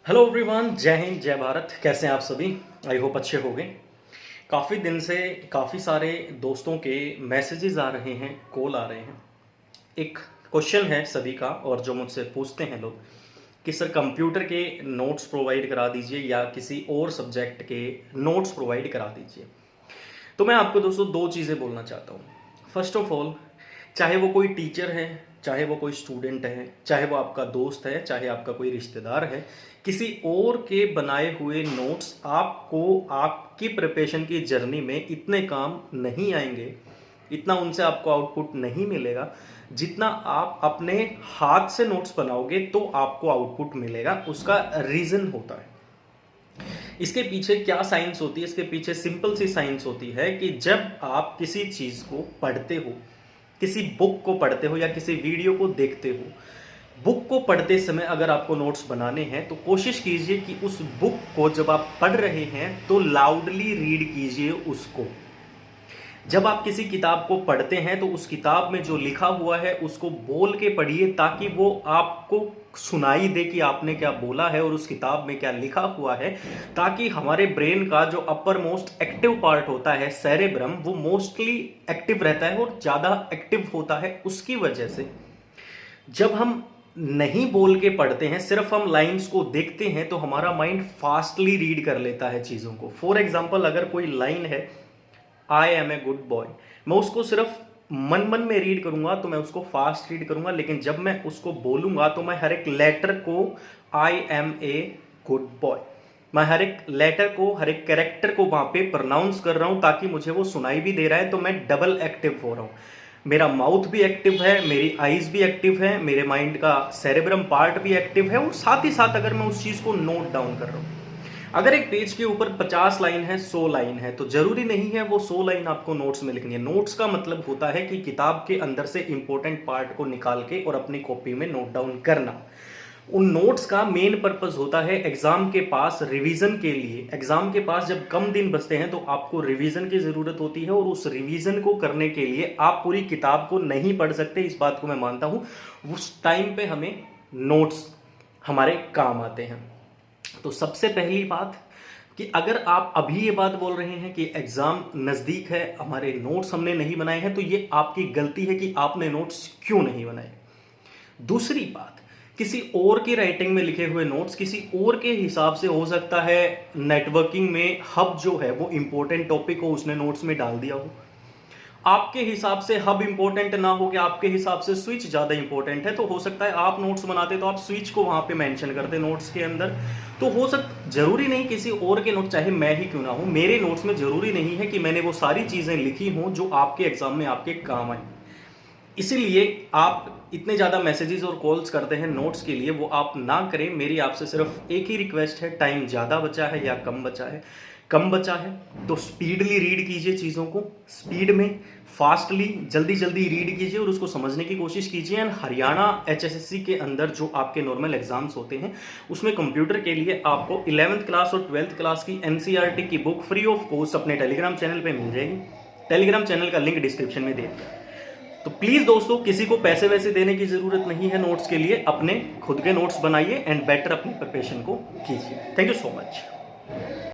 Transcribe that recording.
Hello everyone, जय हिंद जय भारत। कैसे हैं आप सभी? आई होप अच्छे होंगे। काफ़ी दिन से काफ़ी सारे दोस्तों के मैसेजेस आ रहे हैं, कॉल आ रहे हैं। एक क्वेश्चन है सभी का, और जो मुझसे पूछते हैं लोग कि सर कंप्यूटर के नोट्स प्रोवाइड करा दीजिए या किसी और सब्जेक्ट के नोट्स प्रोवाइड करा दीजिए। तो मैं आपको दोस्तों दो चीज़ें बोलना चाहता हूँ। फर्स्ट ऑफ ऑल, चाहे वो कोई टीचर है, चाहे वो कोई स्टूडेंट है, चाहे वो आपका दोस्त है, चाहे आपका कोई रिश्तेदार है, किसी और के बनाए हुए नोट्स आपको आपकी प्रिपरेशन की जर्नी में इतने काम नहीं आएंगे, इतना उनसे आपको आउटपुट नहीं मिलेगा जितना आप अपने हाथ से नोट्स बनाओगे तो आपको आउटपुट मिलेगा। उसका रीज़न होता है, इसके पीछे क्या साइंस होती है, इसके पीछे सिंपल सी साइंस होती है कि जब आप किसी चीज़ को पढ़ते हो, किसी बुक को पढ़ते हो या किसी वीडियो को देखते हो, बुक को पढ़ते समय अगर आपको नोट्स बनाने हैं तो कोशिश कीजिए कि उस बुक को जब आप पढ़ रहे हैं तो लाउडली रीड कीजिए उसको। जब आप किसी किताब को पढ़ते हैं तो उस किताब में जो लिखा हुआ है उसको बोल के पढ़िए, ताकि वो आपको सुनाई दे कि आपने क्या बोला है और उस किताब में क्या लिखा हुआ है, ताकि हमारे ब्रेन का जो अपर मोस्ट एक्टिव पार्ट होता है सेरेब्रम, वो मोस्टली एक्टिव रहता है और ज़्यादा एक्टिव होता है। उसकी वजह से जब हम नहीं बोल के पढ़ते हैं, सिर्फ हम लाइंस को देखते हैं, तो हमारा माइंड फास्टली रीड कर लेता है चीज़ों को। फॉर एग्जाम्पल, अगर कोई लाइन है I am a good boy, मैं उसको सिर्फ मन मन में रीड करूंगा तो मैं उसको फास्ट रीड करूंगा, लेकिन जब मैं उसको बोलूंगा तो मैं हर एक लेटर को I am a good boy, मैं हर एक लेटर को, हर एक कैरेक्टर को वहां पे प्रोनाउंस कर रहा हूं, ताकि मुझे वो सुनाई भी दे रहा है तो मैं डबल एक्टिव हो रहा हूं। मेरा माउथ भी एक्टिव है, मेरी आईज भी एक्टिव है, मेरे माइंड का सेरेब्रम पार्ट भी एक्टिव है, और साथ ही साथ अगर मैं उस चीज को नोट डाउन कर रहा हूं। अगर एक पेज के ऊपर 50 लाइन है, 100 लाइन है, तो जरूरी नहीं है वो 100 लाइन आपको नोट्स में लिखनी है। नोट्स का मतलब होता है कि किताब के अंदर से इंपॉर्टेंट पार्ट को निकाल के और अपनी कॉपी में नोट डाउन करना। उन नोट्स का मेन पर्पस होता है एग्जाम के पास रिवीजन के लिए। एग्जाम के पास जब कम दिन बचते हैं तो आपको रिवीजन की जरूरत होती है, और उस रिवीजन को करने के लिए आप पूरी किताब को नहीं पढ़ सकते, इस बात को मैं मानता हूं। उस टाइम पे हमें नोट्स हमारे काम आते हैं। तो सबसे पहली बात कि अगर आप अभी ये बात बोल रहे हैं कि एग्जाम नजदीक है, हमारे नोट्स हमने नहीं बनाए हैं, तो ये आपकी गलती है कि आपने नोट्स क्यों नहीं बनाए। दूसरी बात, किसी और की राइटिंग में लिखे हुए नोट्स किसी और के हिसाब से हो सकता है नेटवर्किंग में हब जो है वो इंपॉर्टेंट टॉपिक हो, उसने नोट्स में डाल दिया हो। आपके हिसाब से हब इंपॉर्टेंट ना हो कि आपके हिसाब से स्विच ज्यादा इंपॉर्टेंट है, तो हो सकता है आप नोट्स बनाते तो आप स्विच को वहां पे मेंशन करते नोट्स के अंदर। तो हो सकता, जरूरी नहीं किसी और के नोट, चाहे मैं ही क्यों ना हूं, मेरे नोट्स में जरूरी नहीं है कि मैंने वो सारी चीजें लिखी हूं जो आपके एग्जाम में आपके काम आए। इसीलिए आप इतने ज़्यादा मैसेजेस और कॉल्स करते हैं नोट्स के लिए, वो आप ना करें। मेरी आपसे सिर्फ एक ही रिक्वेस्ट है, टाइम ज़्यादा बचा है या कम बचा है? कम बचा है तो स्पीडली रीड कीजिए चीज़ों को, स्पीड में फास्टली जल्दी जल्दी रीड कीजिए और उसको समझने की कोशिश कीजिए। एंड हरियाणा एचएसएससी के अंदर जो आपके नॉर्मल एग्जाम्स होते हैं उसमें कंप्यूटर के लिए आपको 11th क्लास और 12th क्लास की एनसीईआरटी की बुक फ्री ऑफ कॉस्ट अपने टेलीग्राम चैनल पे मिल जाएगी। टेलीग्राम चैनल का लिंक डिस्क्रिप्शन में दे दिया। तो प्लीज दोस्तों, किसी को पैसे वैसे देने की जरूरत नहीं है नोट्स के लिए, अपने खुद के नोट्स बनाइए एंड बेटर अपनी प्रिपरेशन को कीजिए। Thank you so much.